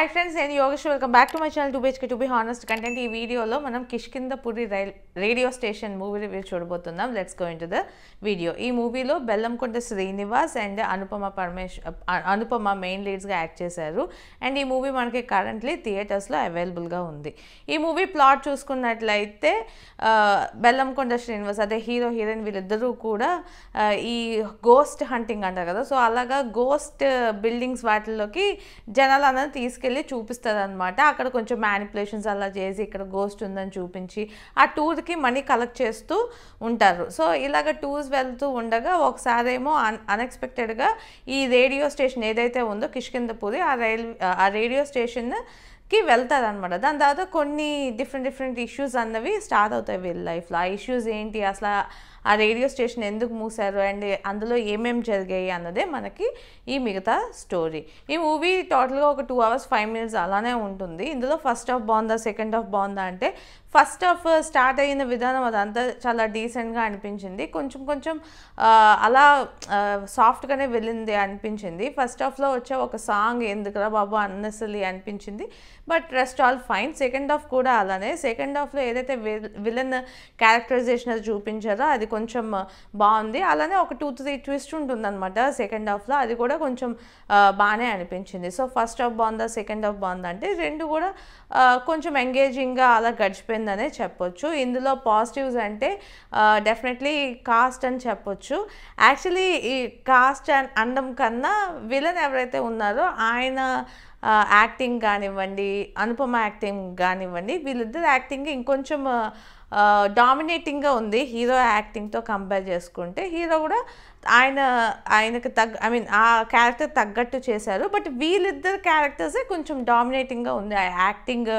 Hi friends, నేను Yogesh welcome back to my channel 2BHK to be honest content. ఈ వీడియోలో మనం Kishkindhapuri radio station movie review చూడబోతున్నాం. Let's go into the video. ఈ మూవీలో బెల్లంకొండ శ్రీనివాస్ అండ్ అనుపమ మెయిన్ లీడ్స్గా యాక్ట్ చేశారు. అండ్ ఈ మూవీ మనకి కరెంట్లీ థియేటర్స్లో అవైలబుల్గా ఉంది. ఈ మూవీ ప్లాట్ చూసుకున్నట్లయితే బెల్లంకొండ శ్రీనివాస్ అదే హీరో హీరోయిన్ వీళ్ళిద్దరూ కూడా ఈ గోస్ట్ హంటింగ్ అంటారు కదా, సో అలాగా గోస్ట్ బిల్డింగ్స్ వాటిల్లోకి జనాలు అనేది తీసుకెళ్ళి చూపిస్తుంది అనమాట. అక్కడ కొంచెం మ్యానిపులేషన్స్ అలా చేసి ఇక్కడ గోస్ట్ ఉందని చూపించి ఆ టూర్కి మనీ కలెక్ట్ చేస్తూ ఉంటారు. సో ఇలాగ టూర్స్ వెళ్తూ ఉండగా ఒకసారి ఏమో అన్ఎక్స్పెక్టెడ్గా ఈ రేడియో స్టేషన్ ఏదైతే ఉందో కిష్కింధపురి ఆ రేడియో స్టేషన్కి వెళ్తారనమాట. దాని తర్వాత కొన్ని డిఫరెంట్ ఇష్యూస్ అన్నవి స్టార్ట్ అవుతాయి వీళ్ళ లైఫ్లో. ఆ ఇష్యూస్ ఏంటి, అసలు ఆ రేడియో స్టేషన్ ఎందుకు మూసారు అండ్ అందులో ఏమేమి జరిగాయి అన్నదే మనకి ఈ మిగతా స్టోరీ. ఈ మూవీ టోటల్గా ఒక 2 hours 5 minutes అలానే ఉంటుంది. ఇందులో ఫస్ట్ హాఫ్ బాగుందా సెకండ్ హాఫ్ బాగుందా అంటే ఫస్ట్ హాఫ్ స్టార్ట్ అయిన విధానం అదంతా చాలా డీసెంట్గా అనిపించింది. కొంచెం అలా సాఫ్ట్గానే వెళ్ళింది అనిపించింది. ఫస్ట్ హాఫ్లో వచ్చే ఒక సాంగ్ ఎందుకురా బాబు అన్నెసరీ అనిపించింది, but rest all fine. Second half కూడా అలానే. సెకండ్ హాఫ్లో ఏదైతే విలన్ క్యారెక్టరైజేషన్ చూపించారో అది కొంచెం బాగుంది. అలానే ఒక 2-3 ట్విస్ట్ ఉంటుందన్నమాట సెకండ్ హాఫ్లో, అది కూడా కొంచెం బాగానే అనిపించింది. సో ఫస్ట్ హాఫ్ బాగుందా సెకండ్ హాఫ్ బాగుందా అంటే రెండు కూడా కొంచెం ఎంగేజింగ్గా అలా గడిచిపోయిందనే చెప్పొచ్చు. ఇందులో పాజిటివ్స్ అంటే డెఫినెట్లీ కాస్ట్ అని చెప్పొచ్చు. యాక్చువల్లీ ఈ కాస్ట్ అనడం కన్నా విలన్ ఎవరైతే ఉన్నారో ఆయన యాక్టింగ్ కానివ్వండి, అనుపమ యాక్టింగ్ కానివ్వండి, వీళ్ళిద్దరు యాక్టింగ్ ఇంకొంచెం డామినేటింగ్గా ఉంది హీరో యాక్టింగ్తో కంపేర్ చేసుకుంటే. హీరో కూడా ఆయనకు ఆ క్యారెక్టర్ తగ్గట్టు చేశారు, బట్ వీళ్ళిద్దరు క్యారెక్టర్సే కొంచెం డామినేటింగ్గా ఉంది ఆ యాక్టింగ్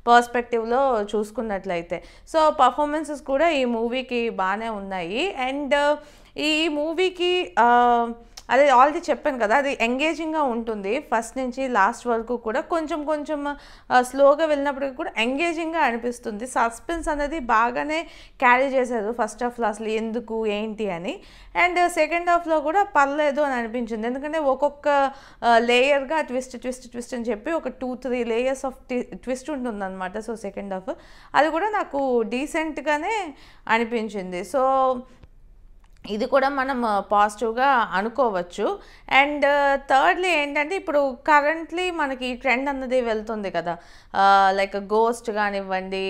పర్స్పెక్టివ్లో చూసుకున్నట్లయితే. సో పర్ఫార్మెన్సెస్ కూడా ఈ మూవీకి బాగానే ఉన్నాయి. అండ్ ఈ మూవీకి అదే ఆల్రెడీ చెప్పాను కదా, అది ఎంగేజింగ్గా ఉంటుంది ఫస్ట్ నుంచి లాస్ట్ వరకు కూడా. కొంచెం స్లోగా వెళ్ళినప్పటికీ కూడా ఎంగేజింగ్గా అనిపిస్తుంది. సస్పెన్స్ అనేది బాగానే క్యారీ చేశారు ఫస్ట్ హాఫ్లో అసలు ఎందుకు ఏంటి అని. అండ్ సెకండ్ హాఫ్లో కూడా పర్లేదు అని అనిపించింది, ఎందుకంటే ఒక్కొక్క లేయర్గా ట్విస్ట్ అని చెప్పి ఒక 2-3 layers ఆఫ్ ట్విస్ట్ ఉంటుందన్నమాట. సో సెకండ్ హాఫ్ అది కూడా నాకు డీసెంట్గానే అనిపించింది. సో ఇది కూడా మనం పాజిటివ్గా అనుకోవచ్చు. అండ్ థర్డ్లీ ఏంటంటే ఇప్పుడు కరెంట్లీ మనకి ఈ ట్రెండ్ అన్నది వెళ్తుంది కదా, లైక్ గోస్ట్ కానివ్వండి,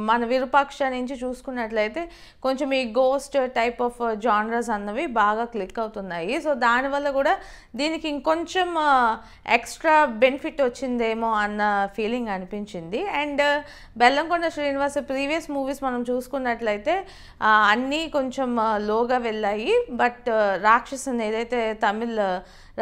మన విరూపాక్ష నుంచి చూసుకున్నట్లయితే కొంచెం ఈ గోస్ట్ టైప్ ఆఫ్ జానర్స్ అన్నవి బాగా క్లిక్ అవుతున్నాయి. సో దానివల్ల కూడా దీనికి ఇంకొంచెం ఎక్స్ట్రా బెనిఫిట్ వచ్చిందేమో అన్న ఫీలింగ్ అనిపించింది. And Bellamkonda Srinivas previous movies మనం చూసుకున్నట్లయితే అన్నీ కొంచెం లోగా వెళ్ళాయి, బట్ రాక్షసుని ఏదైతే తమిళ్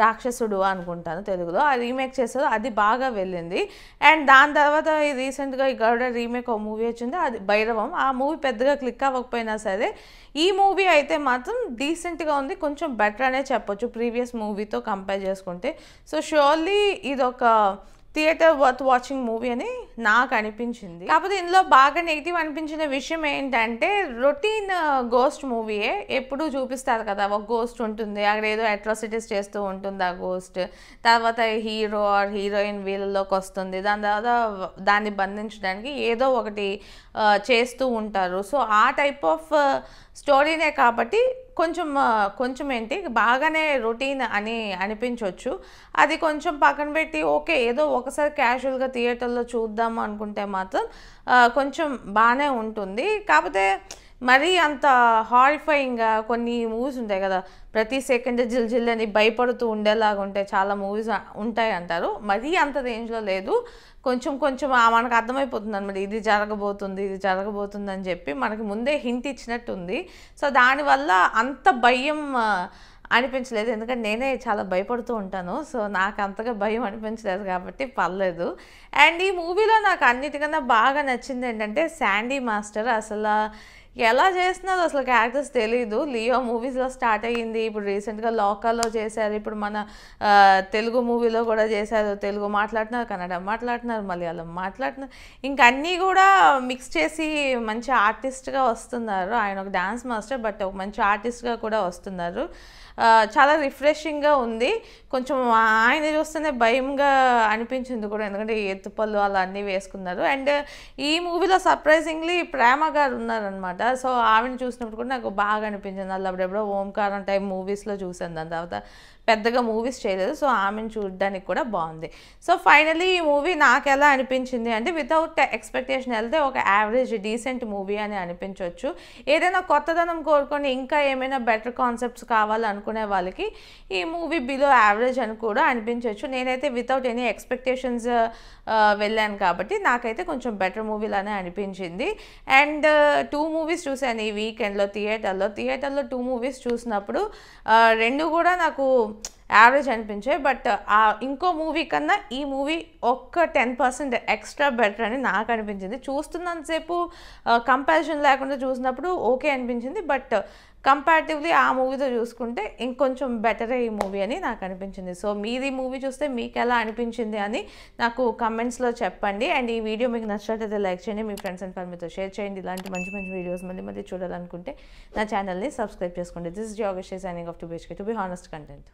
రాక్షసుడు అనుకుంటాను తెలుగులో ఆ రీమేక్ చేశారో అది బాగా వెళ్ళింది. అండ్ దాని తర్వాత రీసెంట్గా ఈ గరుడ రీమేక్ ఒక మూవీ వచ్చింది, అది భైరవం. ఆ మూవీ పెద్దగా క్లిక్ అవ్వకపోయినా సరే ఈ మూవీ అయితే మాత్రం డీసెంట్గా ఉంది, కొంచెం బెటర్ అనే చెప్పొచ్చు ప్రీవియస్ మూవీతో కంపేర్ చేసుకుంటే. సో షూర్లీ ఇదొక థియేటర్ వర్త్ వాచింగ్ మూవీ అని నాకు అనిపించింది. కాకపోతే ఇందులో బాగా నెగిటివ్ అనిపించిన విషయం ఏంటంటే రొటీన్ గోస్ట్ మూవీయే ఎప్పుడూ చూపిస్తారు కదా, ఒక గోస్ట్ ఉంటుంది అక్కడ ఏదో అట్రాసిటీస్ చేస్తూ ఉంటుంది ఆ గోస్ట్, తర్వాత హీరో ఆర్ హీరోయిన్ వీళ్ళలోకి వస్తుంది, దాని తర్వాత దాన్ని బంధించడానికి ఏదో ఒకటి చేస్తూ ఉంటారు. సో ఆ టైప్ ఆఫ్ స్టోరీనే కాబట్టి కొంచెం ఏంటి బాగానే రొటీన్ అని అనిపించవచ్చు. అది కొంచెం పక్కన పెట్టి ఓకే ఏదో ఒకసారి క్యాజువల్గా థియేటర్లో చూద్దాము అనుకుంటే మాత్రం కొంచెం బాగానే ఉంటుంది. కాకపోతే మరీ అంత హారిఫైయింగ్గా కొన్ని మూవీస్ ఉంటాయి కదా, ప్రతి సెకండ్ జిల్ అని భయపడుతూ ఉండేలాగా ఉంటాయి చాలా మూవీస్ ఉంటాయి అంటారు, మరీ అంత రేంజ్లో లేదు. కొంచెం మనకు అర్థమైపోతుంది అనమాట ఇది జరగబోతుంది అని చెప్పి మనకి ముందే హింట్ ఇచ్చినట్టుంది. సో దానివల్ల అంత భయం అనిపించలేదు, ఎందుకంటే నేనే చాలా భయపడుతూ ఉంటాను. సో నాకు అంతగా భయం అనిపించలేదు కాబట్టి పర్లేదు. అండ్ ఈ మూవీలో నాకు అన్నిటికన్నా బాగా నచ్చింది ఏంటంటే శాండీ మాస్టర్ అసలు ఎలా చేస్తున్నారో అసలు క్యారెక్టర్స్ తెలీదు. లియో మూవీస్లో స్టార్ట్ అయ్యింది, ఇప్పుడు రీసెంట్గా లోకల్లో చేశారు, ఇప్పుడు మన తెలుగు మూవీలో కూడా చేశారు. తెలుగు మాట్లాడుతున్నారు, కన్నడ మాట్లాడుతున్నారు, మలయాళం మాట్లాడుతున్నారు, ఇంకా అన్నీ కూడా మిక్స్ చేసి మంచి ఆర్టిస్ట్గా వస్తున్నారు. ఆయన ఒక డాన్స్ మాస్టర్ బట్ ఒక మంచి ఆర్టిస్ట్గా కూడా వస్తున్నారు. చాలా రిఫ్రెషింగ్గా ఉంది. కొంచెం ఆయన చూస్తేనే భయంగా అనిపించింది కూడా, ఎందుకంటే ఎత్తుపళ్ళు అలా అన్నీ వేసుకున్నారు. అండ్ ఈ మూవీలో సర్ప్రైజింగ్లీ ప్రేమ గారు ఉన్నారనమాట. సో ఆవిడని చూసినప్పుడు కూడా నాకు బాగా అనిపించింది. అలా అప్పుడెప్పుడో ఓంకారం టైప్ మూవీస్లో చూసాను, దాని తర్వాత పెద్దగా మూవీస్ చేయలేదు. సో ఆమెను చూడడానికి కూడా బాగుంది. సో ఫైనలీ ఈ మూవీ నాకు ఎలా అనిపించింది అంటే, వితౌట్ ఎక్స్పెక్టేషన్ వెళ్తే ఒక యావరేజ్ డీసెంట్ మూవీ అని అనిపించవచ్చు. ఏదైనా కొత్తదనం కోరుకొని ఇంకా ఏమైనా బెటర్ కాన్సెప్ట్స్ కావాలనుకునే వాళ్ళకి ఈ మూవీ బిలో యావరేజ్ అని కూడా అనిపించవచ్చు. నేనైతే వితౌట్ ఎనీ ఎక్స్పెక్టేషన్స్ వెళ్ళాను కాబట్టి నాకైతే కొంచెం బెటర్ మూవీలానే అనిపించింది. అండ్ 2 మూవీస్ చూశాను ఈ వీకెండ్లో థియేటర్లో 2 మూవీస్ చూసినప్పుడు 2 కూడా నాకు యావరేజ్ అనిపించాయి. బట్ ఇంకో మూవీ కన్నా ఈ మూవీ ఒక్క 10% ఎక్స్ట్రా బెటర్ అని నాకు అనిపించింది. చూస్తున్నంతసేపు కంపారిజన్ లేకుండా చూసినప్పుడు ఓకే అనిపించింది. బట్ కంపారిటివ్లీ ఆ మూవీతో చూసుకుంటే ఇంకొంచెం బెటరే ఈ మూవీ అని నాకు అనిపించింది. సో మీరు ఈ మూవీ చూస్తే మీకు ఎలా అనిపించింది అని నాకు కమెంట్స్లో చెప్పండి. అండ్ ఈ వీడియో మీకు నచ్చినట్లయితే లైక్ చేయండి, మీ ఫ్రెండ్స్ అండ్ ఫ్యామిలీతో షేర్ చేయండి. ఇలాంటి మంచి మంచి వీడియోస్ మళ్ళీ చూడాలనుకుంటే నా ఛానల్ని సబ్స్క్రైబ్ చేసుకోండి. This is Yogesh signing off to be honest content.